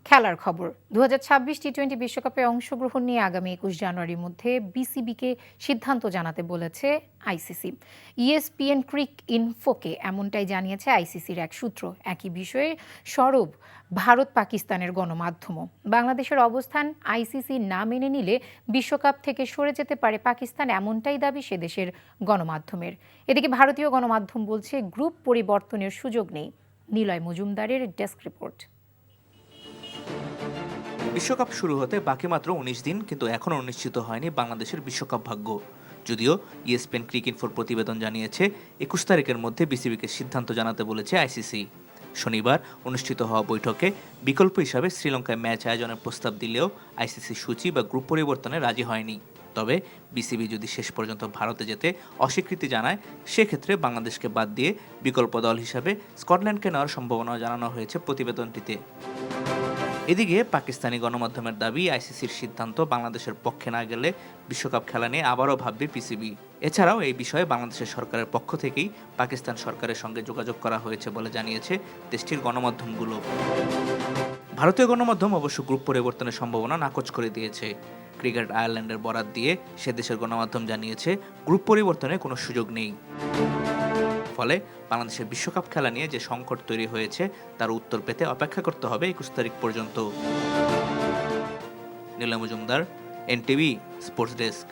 খেলার খবর 2026 টি-20 বিশ্বকাপে অংশগ্রহণ নিয়ে আগামী 21 জানুয়ারির মধ্যে বিসিবিকে সিদ্ধান্ত জানাতে বলেছে আইসিসি। ইএসপিএন ক্রিক ইনফোকে এমনটাই জানিয়েছে আইসিসির এক সূত্র। একই বিষয়ে সরব ভারত পাকিস্তানের গণমাধ্যমও। বাংলাদেশের অবস্থান আইসিসি না মেনে নিলে বিশ্বকাপ থেকে সরে যেতে পারে পাকিস্তান, এমনটাই দাবি সে দেশের গণমাধ্যমের। এদিকে ভারতীয় গণমাধ্যম বলছে গ্রুপ পরিবর্তনের সুযোগ নেই। নিলয় মজুমদারের ডেস্ক রিপোর্ট। বিশ্বকাপ শুরু হতে বাকি মাত্র 19 দিন, কিন্তু এখনও নিশ্চিত হয়নি বাংলাদেশের বিশ্বকাপ ভাগ্য। যদিও ইএসপিএন ক্রিক ইনফোর প্রতিবেদন জানিয়েছে 21 তারিখের মধ্যে বিসিবিকে সিদ্ধান্ত জানাতে বলেছে আইসিসি। শনিবার অনুষ্ঠিত হওয়া বৈঠকে বিকল্প হিসাবে শ্রীলঙ্কায় ম্যাচ আয়োজনের প্রস্তাব দিলেও আইসিসি সূচি বা গ্রুপ পরিবর্তনে রাজি হয়নি। তবে বিসিবি যদি শেষ পর্যন্ত ভারতে যেতে অস্বীকৃতি জানায়, সেক্ষেত্রে বাংলাদেশকে বাদ দিয়ে বিকল্প দল হিসাবে স্কটল্যান্ডকে নেওয়ার সম্ভাবনা জানানো হয়েছে প্রতিবেদনটিতে। এদিকে পাকিস্তানি গণমাধ্যমের দাবি, আইসিসির সিদ্ধান্ত বাংলাদেশের পক্ষে না গেলে বিশ্বকাপ খেলা নিয়ে আবারও ভাববে পিসিবি। এছাড়াও এই বিষয়ে বাংলাদেশের সরকারের পক্ষ থেকেই পাকিস্তান সরকারের সঙ্গে যোগাযোগ করা হয়েছে বলে জানিয়েছে দেশটির গণমাধ্যমগুলো। ভারতীয় গণমাধ্যম অবশ্য গ্রুপ পরিবর্তনের সম্ভাবনা নাকচ করে দিয়েছে। ক্রিকেট আয়ারল্যান্ডের বরাত দিয়ে সে দেশের গণমাধ্যম জানিয়েছে গ্রুপ পরিবর্তনের কোনো সুযোগ নেই। ফলে বাংলাদেশের বিশ্বকাপ খেলা নিয়ে যে সংকট তৈরি হয়েছে তার উত্তর পেতে অপেক্ষা করতে হবে 21 তারিখ পর্যন্ত। Niloy Majumdar, NTV sports desk.